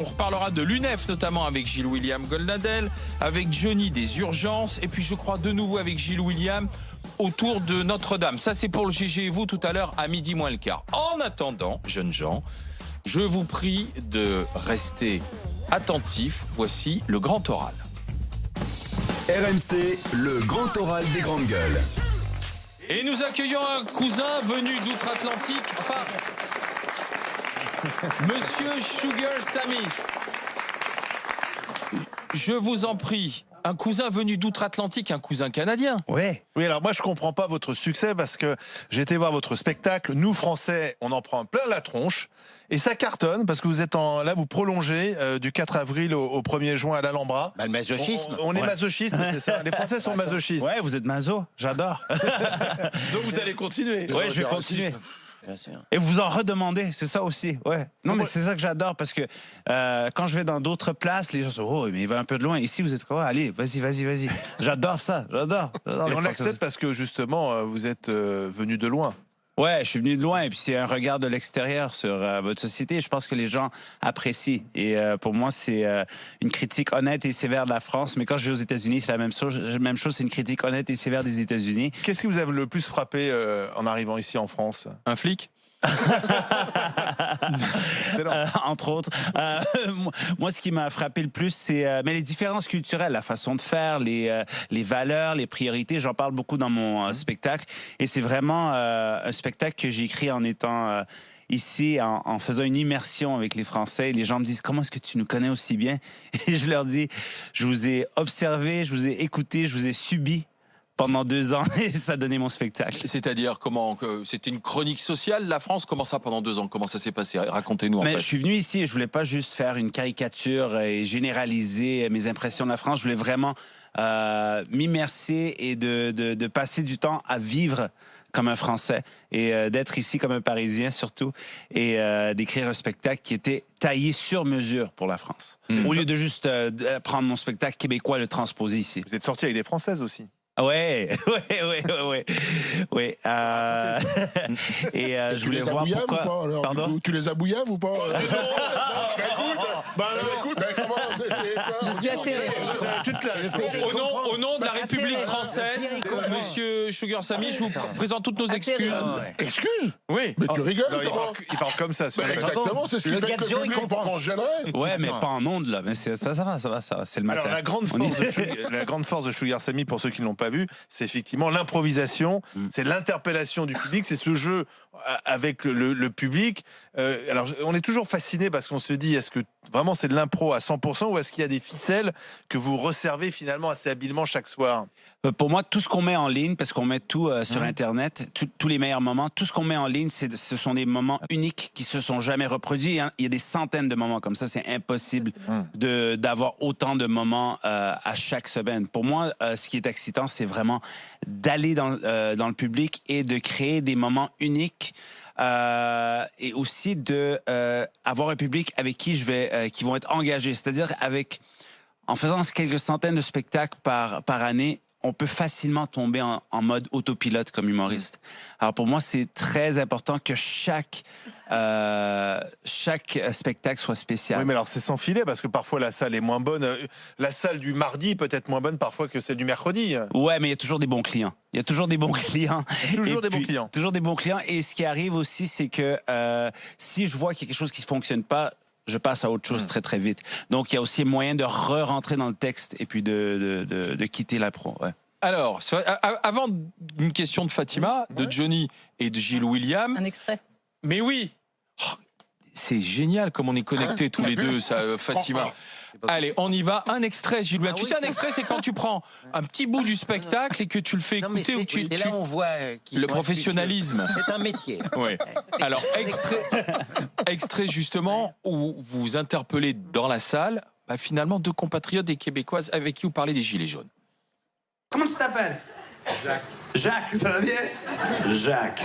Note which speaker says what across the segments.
Speaker 1: On reparlera de l'UNEF notamment avec Gilles William Goldnadel, avec Johnny des urgences et puis je crois de nouveau avec Gilles William autour de Notre-Dame. Ça c'est pour le GG et vous tout à l'heure à midi moins le quart. En attendant, jeunes gens, je vous prie de rester attentifs. Voici le grand oral.
Speaker 2: RMC, le grand oral des grandes gueules.
Speaker 1: Et nous accueillons un cousin venu d'outre-Atlantique, enfin, Monsieur Sugar Sammy. Je vous en prie, un cousin venu d'outre-Atlantique, un cousin canadien.
Speaker 3: Ouais. Oui, alors moi je comprends pas votre succès parce que j'ai été voir votre spectacle. Nous Français, on en prend plein la tronche et ça cartonne parce que vous êtes là, vous prolongez du 4 avril au 1er juin à l'Alhambra.
Speaker 4: Bah, le masochisme.
Speaker 3: On est masochistes, c'est ça. Les Français sont masochistes.
Speaker 5: Ouais, vous êtes maso, j'adore.
Speaker 3: Donc vous allez continuer.
Speaker 5: Ouais, je vais continuer. Et vous en redemandez, c'est ça aussi. Ouais. Non, mais c'est ça que j'adore parce que quand je vais dans d'autres places, les gens sont oh, mais il va un peu de loin. Ici, vous êtes quoi? Allez, vas-y. J'adore ça, j'adore.
Speaker 3: Et on l'accepte parce que justement, vous êtes venu de loin.
Speaker 5: Ouais, je suis venu de loin et puis c'est un regard de l'extérieur sur votre société. Je pense que les gens apprécient et pour moi c'est une critique honnête et sévère de la France. Mais quand je vais aux États-Unis, c'est la même chose. C'est une critique honnête et sévère des États-Unis.
Speaker 3: Qu'est-ce qui vous a le plus frappé en arrivant ici en France?
Speaker 1: Un flic?
Speaker 5: Entre autres. Moi, ce qui m'a frappé le plus, c'est les différences culturelles, la façon de faire, les valeurs, les priorités. J'en parle beaucoup dans mon spectacle. Et c'est vraiment un spectacle que j'ai écrit en étant ici, en faisant une immersion avec les Français. Et les gens me disent, comment est-ce que tu nous connais aussi bien? Et je leur dis, je vous ai observé, je vous ai écouté, je vous ai subi pendant 2 ans et ça donnait mon spectacle.
Speaker 1: C'est-à-dire comment c'était une chronique sociale, la France? Comment ça pendant 2 ans? Comment ça s'est passé? Racontez-nous en fait.
Speaker 5: Je suis venu ici et je voulais pas juste faire une caricature et généraliser mes impressions de la France. Je voulais vraiment m'immerser et de passer du temps à vivre comme un Français et d'être ici comme un Parisien surtout et d'écrire un spectacle qui était taillé sur mesure pour la France. Au lieu de juste prendre mon spectacle québécois et le transposer ici.
Speaker 3: Vous êtes sorti avec des Françaises aussi.
Speaker 5: Ouais. Et je voulais voir pourquoi.
Speaker 4: Pas,
Speaker 5: Pardon.
Speaker 4: tu les as bouillaves ou pas?
Speaker 6: Je suis atterré.
Speaker 1: Au nom de la République française, Monsieur Sugar Sammy, je vous présente toutes nos excuses.
Speaker 4: Excuses?
Speaker 1: Oui.
Speaker 4: Mais tu rigoles?
Speaker 3: Non, il parle comme ça.
Speaker 4: Exactement, c'est ce qui fait que le public on se gênerait.
Speaker 5: Ouais, mais pas en ondes là. Mais ça va. C'est le matin.
Speaker 3: Alors la grande force de Sugar Sammy, pour ceux qui ne l'ont pas vu, c'est effectivement l'improvisation, c'est l'interpellation du public, c'est ce jeu avec le public. Alors on est toujours fasciné parce qu'on se dit, est-ce que vraiment c'est de l'impro à 100% ou est-ce qu'il y a des ficelles que vous resservez finalement assez habilement chaque soir?
Speaker 5: Pour moi, tout ce qu'on met en ligne, parce qu'on met tout sur Internet, tous les meilleurs moments, tout ce qu'on met en ligne, ce sont des moments uniques qui se sont jamais reproduits. Hein. Il y a des centaines de moments comme ça, c'est impossible d'avoir autant de moments à chaque semaine. Pour moi, ce qui est excitant, c'est vraiment d'aller dans le public et de créer des moments uniques. Et aussi avoir un public avec qui qui vont être engagés. C'est-à-dire en faisant quelques centaines de spectacles par année, on peut facilement tomber en mode autopilote comme humoriste. Alors pour moi, c'est très important que chaque spectacle soit spécial.
Speaker 3: Oui, mais alors c'est sans filet parce que parfois la salle est moins bonne. La salle du mardi peut être moins bonne parfois que celle du mercredi.
Speaker 5: Ouais, mais il y a toujours des bons clients. Toujours des bons clients. Toujours des bons clients. Et ce qui arrive aussi, c'est que si je vois qu'il y a quelque chose qui ne fonctionne pas, je passe à autre chose très très vite. Donc il y a aussi moyen de re-rentrer dans le texte et puis de quitter l'impro. Ouais.
Speaker 1: Alors, avant une question de Fatima, de Johnny et de Gilles William.
Speaker 6: Un extrait.
Speaker 1: Mais oui, c'est génial comme on est connectés tous les deux, ça, Fatima. Allez, on y va. Un extrait, Gilles William. Tu sais, un extrait, c'est quand tu prends un petit bout du spectacle et que tu le fais écouter.
Speaker 4: Et là, on voit
Speaker 1: le professionnalisme.
Speaker 4: C'est un métier.
Speaker 1: Oui. Alors, extrait justement où vous interpellez dans la salle, finalement, 2 compatriotes des Québécoises avec qui vous parlez des Gilets jaunes.
Speaker 7: Comment tu t'appelles? Jacques. Jacques, ça va bien? Jacques.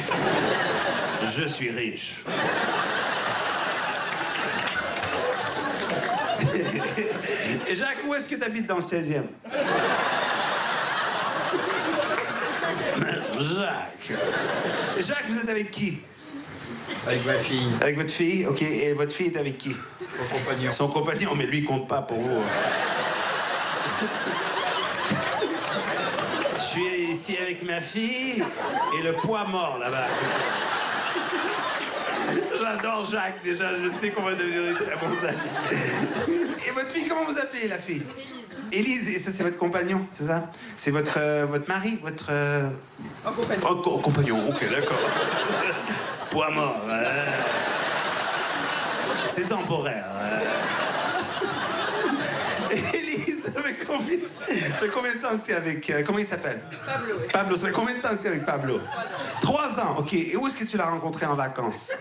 Speaker 7: Je suis riche. Et Jacques, où est-ce que tu habites dans le 16e? Jacques. Et Jacques, vous êtes avec qui?
Speaker 8: Avec ma fille.
Speaker 7: Avec votre fille, ok. Et votre fille est avec qui?
Speaker 8: Son compagnon.
Speaker 7: Son compagnon, mais lui, il compte pas pour vous. Je suis ici avec ma fille et le poids mort là-bas. J'adore Jacques, déjà, je sais qu'on va devenir des très bons amis. Et votre fille, comment vous appelez, la fille? Élise. Et ça, c'est votre compagnon, c'est ça? C'est votre mari, votre...
Speaker 6: compagnon.
Speaker 7: Oh, compagnon, ok, d'accord. Poids mort, c'est temporaire. Élise, ça fait combien de temps que tu es avec... comment il s'appelle?
Speaker 6: Pablo. Oui.
Speaker 7: Pablo, ça fait combien de temps que tu es avec Pablo? 3 ans, ok. Et où est-ce que tu l'as rencontré en vacances?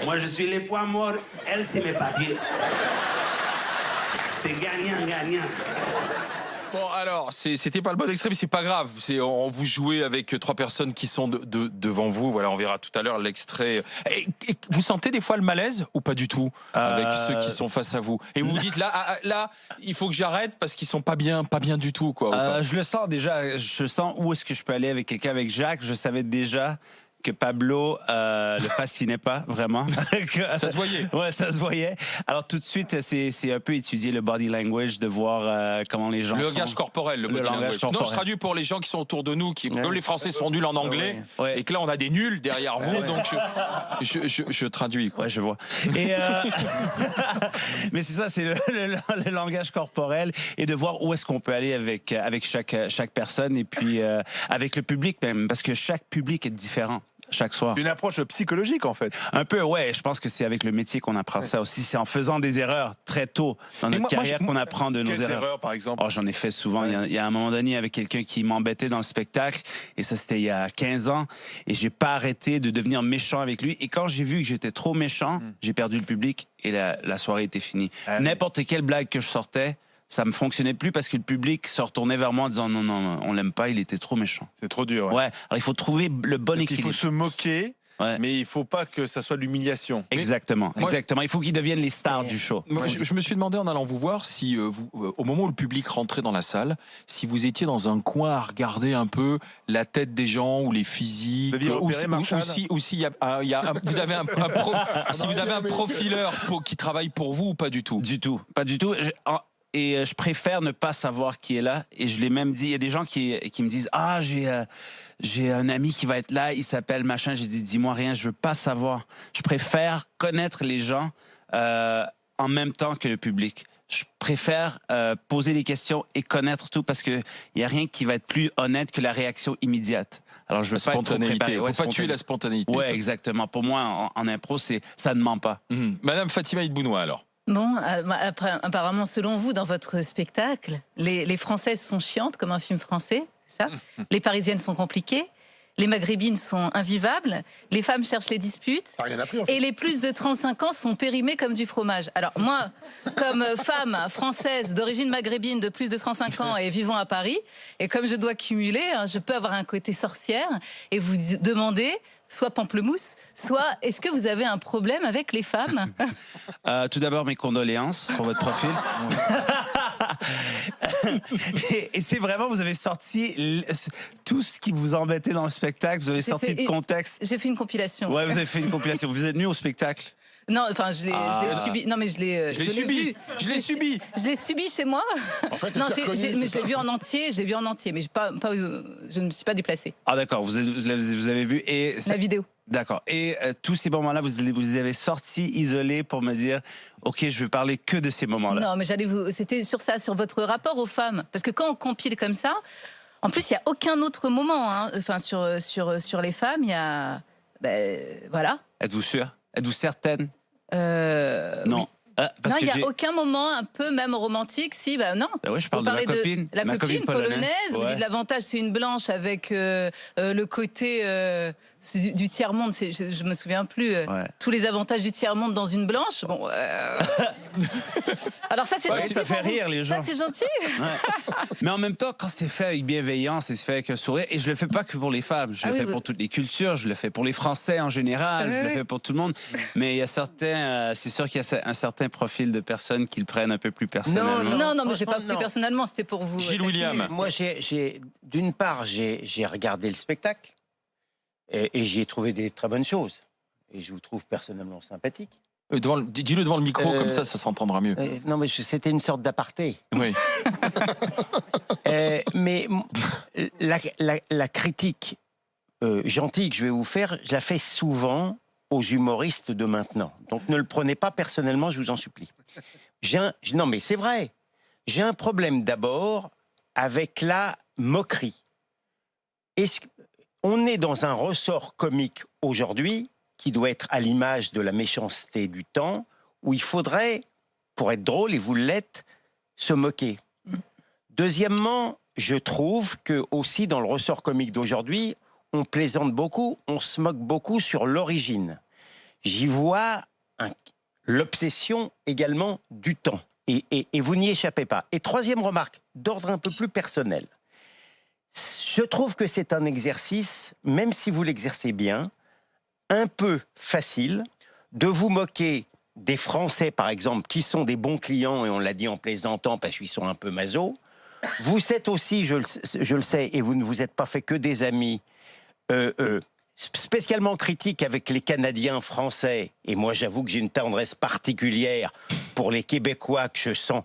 Speaker 7: Moi, je suis les poids morts, elle, c'est mes papiers. C'est gagnant.
Speaker 1: Bon, alors, c'était pas le bon extrait, mais c'est pas grave. On vous jouez avec 3 personnes qui sont devant vous. Voilà, on verra tout à l'heure l'extrait. Et vous sentez des fois le malaise ou pas du tout avec ceux qui sont face à vous? Et vous vous dites là, il faut que j'arrête parce qu'ils sont pas bien du tout, quoi.
Speaker 5: Je le sens déjà. Je sens où est-ce que je peux aller avec quelqu'un. Avec Jacques, je savais déjà que Pablo le fascinait pas vraiment.
Speaker 1: Ça se voyait.
Speaker 5: Ouais, ça se voyait. Alors tout de suite, c'est un peu étudier le body language, de voir comment les gens
Speaker 1: le
Speaker 5: sont.
Speaker 1: langage corporel, le body language. Non, je traduis pour les gens qui sont autour de nous, comme les Français sont nuls en anglais, et que là on a des nuls derrière vous, donc je traduis, quoi.
Speaker 5: Ouais, je vois. Et mais c'est ça, c'est le langage corporel, et de voir où est-ce qu'on peut aller avec chaque personne, et puis avec le public même, parce que chaque public est différent. Chaque soir.
Speaker 3: Une approche psychologique, en fait.
Speaker 5: Un peu, ouais. Je pense que c'est avec le métier qu'on apprend ça aussi. C'est en faisant des erreurs très tôt dans notre carrière qu'on apprend de nos erreurs.
Speaker 3: Quelles erreurs, par exemple?
Speaker 5: Oh, j'en ai fait souvent. Il y a un moment donné avec quelqu'un qui m'embêtait dans le spectacle, et ça, c'était il y a 15 ans, et j'ai pas arrêté de devenir méchant avec lui. Et quand j'ai vu que j'étais trop méchant, j'ai perdu le public, et la soirée était finie. N'importe quelle blague que je sortais, ça me fonctionnait plus parce que le public se retournait vers moi en disant non, on l'aime pas, il était trop méchant.
Speaker 3: C'est trop dur.
Speaker 5: Ouais. Alors il faut trouver le bon équilibre.
Speaker 3: Il faut se moquer, mais il faut pas que ça soit l'humiliation.
Speaker 5: Exactement. Il faut qu'ils deviennent les stars du show.
Speaker 1: Moi, je me suis demandé en allant vous voir si, au moment où le public rentrait dans la salle, si vous étiez dans un coin à regarder un peu la tête des gens ou les physiques, ou si vous avez un profileur qui travaille pour vous ou pas du tout.
Speaker 5: Pas du tout. Et je préfère ne pas savoir qui est là. Et je l'ai même dit. Il y a des gens qui me disent j'ai un ami qui va être là, il s'appelle machin. J'ai dit dis-moi rien, je veux pas savoir. Je préfère connaître les gens en même temps que le public. Je préfère poser des questions et connaître tout, parce que il y a rien qui va être plus honnête que la réaction immédiate. Alors je veux pas être trop préparé.
Speaker 1: Faut pas tuer la spontanéité.
Speaker 5: Ouais, exactement. Pour moi, en impro, ça ne ment pas.
Speaker 1: Madame Fatima Idbounoua, alors.
Speaker 6: Bon, après, apparemment, selon vous, dans votre spectacle, les Françaises sont chiantes, comme un film français, c'est ça? Les Parisiennes sont compliquées, les Maghrébines sont invivables, les femmes cherchent les disputes,
Speaker 4: T'as rien appris, en fait.
Speaker 6: et les plus de 35 ans sont périmés comme du fromage. Alors moi, comme femme française d'origine maghrébine de plus de 35 ans et vivant à Paris, et comme je dois cumuler, je peux avoir un côté sorcière et vous demander... soit pamplemousse, soit est-ce que vous avez un problème avec les femmes?
Speaker 5: Tout d'abord, mes condoléances pour votre profil. et c'est vraiment, vous avez sorti tout ce qui vous embêtait dans le spectacle, vous avez sorti de contexte.
Speaker 6: J'ai fait une compilation.
Speaker 5: Ouais, vous avez fait une compilation. Vous êtes venu au spectacle?
Speaker 6: Non, enfin, je l'ai subi. Non, mais je l'ai subi.
Speaker 1: Je l'ai subi.
Speaker 6: Je l'ai subi chez moi.
Speaker 4: En fait,
Speaker 6: Non, mais je l'ai vu en entier. Je l'ai vu en entier, mais je ne me suis pas déplacée.
Speaker 5: Ah d'accord, vous avez vu et
Speaker 6: la vidéo.
Speaker 5: D'accord. Et tous ces moments-là, vous les avez sortis, isolés, pour me dire, ok, je vais parler que de ces moments-là.
Speaker 6: Non, mais c'était sur ça, sur votre rapport aux femmes, parce que quand on compile comme ça, en plus, il y a aucun autre moment, hein. Enfin, sur les femmes, il y a, voilà.
Speaker 5: Êtes-vous sûre? Êtes-vous certaine?
Speaker 6: Non.
Speaker 5: Oui.
Speaker 6: Non, il n'y a aucun moment un peu même romantique, si, non.
Speaker 5: Ouais, je parle de ma copine.
Speaker 6: La copine polonaise,
Speaker 5: ouais.
Speaker 6: Vous dites l'avantage, c'est une blanche avec le côté du tiers-monde, je me souviens plus, tous les avantages du tiers-monde dans une blanche. Bon, alors ça, c'est gentil.
Speaker 5: Ça fait rire les gens.
Speaker 6: Ça, c'est gentil.
Speaker 5: Ouais. Mais en même temps, quand c'est fait avec bienveillance, c'est fait avec un sourire, et je le fais pas que pour les femmes, je le fais pour toutes les cultures, je le fais pour les Français en général, je le fais pour tout le monde. Mais il y a certains, c'est sûr qu'il y a un certain certains profils de personnes qui le prennent un peu plus personnellement.
Speaker 6: Non, mais j'ai pas pris
Speaker 8: non.
Speaker 6: personnellement, c'était pour vous.
Speaker 1: Gilles William.
Speaker 8: Moi, d'une part, j'ai regardé le spectacle et j'y ai trouvé des très bonnes choses. Et je vous trouve personnellement sympathique.
Speaker 1: Dis-le devant le micro, comme ça s'entendra mieux.
Speaker 8: Non, mais c'était une sorte d'aparté.
Speaker 1: Oui.
Speaker 8: Mais la critique gentille que je vais vous faire, je la fais souvent aux humoristes de maintenant. Donc ne le prenez pas personnellement, je vous en supplie. Non, mais c'est vrai. J'ai un problème d'abord avec la moquerie. On est dans un ressort comique aujourd'hui qui doit être à l'image de la méchanceté du temps, où il faudrait, pour être drôle, et vous l'êtes, se moquer. Deuxièmement, je trouve que aussi dans le ressort comique d'aujourd'hui, on plaisante beaucoup, on se moque beaucoup sur l'origine. J'y vois l'obsession également du temps. Et vous n'y échappez pas. Et troisième remarque, d'ordre un peu plus personnel. Je trouve que c'est un exercice, même si vous l'exercez bien, un peu facile de vous moquer des Français, par exemple, qui sont des bons clients, et on l'a dit en plaisantant, parce qu'ils sont un peu maso. Vous êtes aussi, je le sais, et vous ne vous êtes pas fait que des amis, spécialement critiques avec les Canadiens français. Et moi, j'avoue que j'ai une tendresse particulière pour les Québécois que je sens,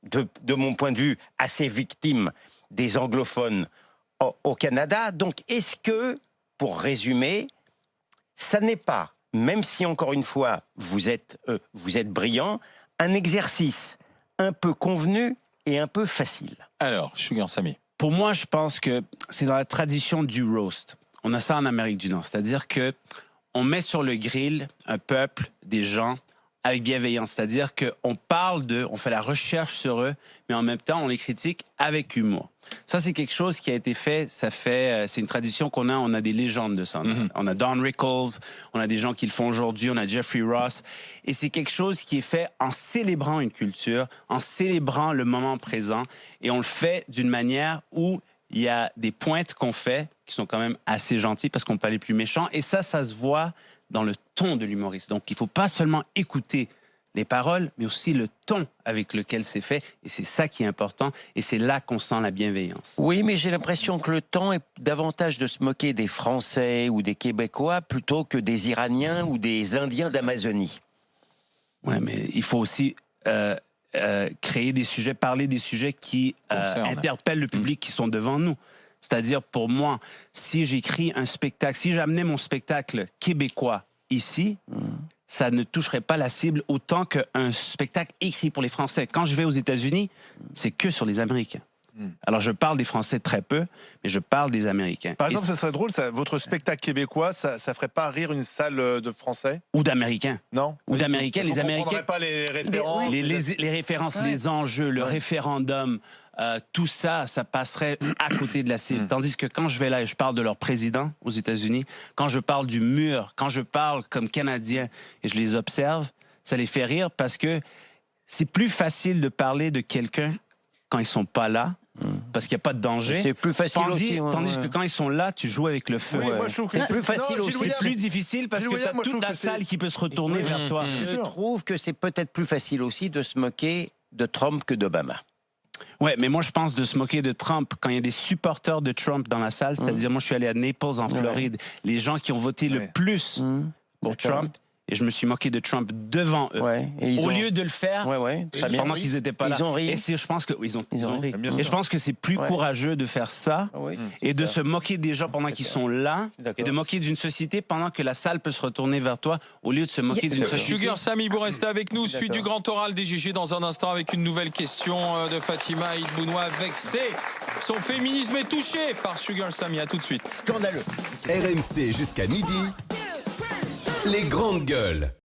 Speaker 8: de mon point de vue, assez victimes des anglophones au Canada. Donc, est-ce que, pour résumer, ça n'est pas, même si encore une fois vous êtes brillant, un exercice un peu convenu et un peu facile?
Speaker 1: Alors, Sugar Sammy.
Speaker 5: Pour moi, je pense que c'est dans la tradition du roast. On a ça en Amérique du Nord, c'est-à-dire que on met sur le grill un peuple, des gens avec bienveillance, c'est-à-dire qu'on on fait la recherche sur eux, mais en même temps, on les critique avec humour. Ça, c'est quelque chose qui a été fait, c'est une tradition qu'on a, on a des légendes de ça. On a Don Rickles, on a des gens qui le font aujourd'hui, on a Jeffrey Ross, et c'est quelque chose qui est fait en célébrant une culture, en célébrant le moment présent, et on le fait d'une manière où il y a des pointes qu'on fait qui sont quand même assez gentilles parce qu'on peut aller plus méchant, et ça se voit dans le ton de l'humoriste. Donc, il ne faut pas seulement écouter les paroles, mais aussi le ton avec lequel c'est fait. Et c'est ça qui est important. Et c'est là qu'on sent la bienveillance.
Speaker 8: Oui, mais j'ai l'impression que le temps est davantage de se moquer des Français ou des Québécois plutôt que des Iraniens ou des Indiens d'Amazonie.
Speaker 5: Oui, mais il faut aussi créer des sujets, parler des sujets qui interpellent le public qui sont devant nous. C'est-à-dire, pour moi, si j'écris un spectacle, si j'amenais mon spectacle québécois ici, ça ne toucherait pas la cible autant qu'un spectacle écrit pour les Français. Quand je vais aux États-Unis, c'est que sur les Américains. Alors, je parle des Français très peu, mais je parle des Américains.
Speaker 3: Par exemple, ça serait drôle, votre spectacle québécois, ça ferait pas rire une salle de Français?
Speaker 5: Ou d'Américains.
Speaker 3: Non?
Speaker 5: Ou d'Américains. Les Américains...
Speaker 3: pas les références.
Speaker 5: Les références, les enjeux, le référendum, tout ça, ça passerait à côté de la cible. Tandis que quand je vais là et je parle de leur président aux États-Unis, quand je parle du mur, quand je parle comme Canadien et je les observe, ça les fait rire parce que c'est plus facile de parler de quelqu'un quand ils sont pas là, parce qu'il n'y a pas de danger.
Speaker 8: C'est plus facile
Speaker 5: tandis que quand ils sont là, tu joues avec le feu.
Speaker 3: Oui, moi, je trouve que
Speaker 8: c'est plus facile aussi.
Speaker 5: C'est plus difficile parce que tu as toute la salle qui peut se retourner vers toi.
Speaker 8: Je trouve que c'est peut-être plus facile aussi de se moquer de Trump que d'Obama.
Speaker 5: Ouais, mais moi je pense de se moquer de Trump quand il y a des supporters de Trump dans la salle, c'est-à-dire moi je suis allé à Naples en Floride, les gens qui ont voté le plus pour Trump, et je me suis moqué de Trump devant eux. Au lieu de le faire pendant qu'ils n'étaient pas là.
Speaker 8: Ils ont ri.
Speaker 5: Et je pense que ils ont ri. Et je pense que c'est plus courageux de faire ça et de se moquer des gens pendant qu'ils sont là et de moquer d'une société pendant que la salle peut se retourner vers toi au lieu de se moquer d'une société.
Speaker 1: Sugar Sammy, vous restez avec nous. Suite du grand oral des GG dans un instant avec une nouvelle question de Fatima Idbounois vexée. Son féminisme est touché par Sugar Sammy. À tout de suite.
Speaker 8: Scandaleux.
Speaker 2: RMC jusqu'à midi. Les grandes gueules.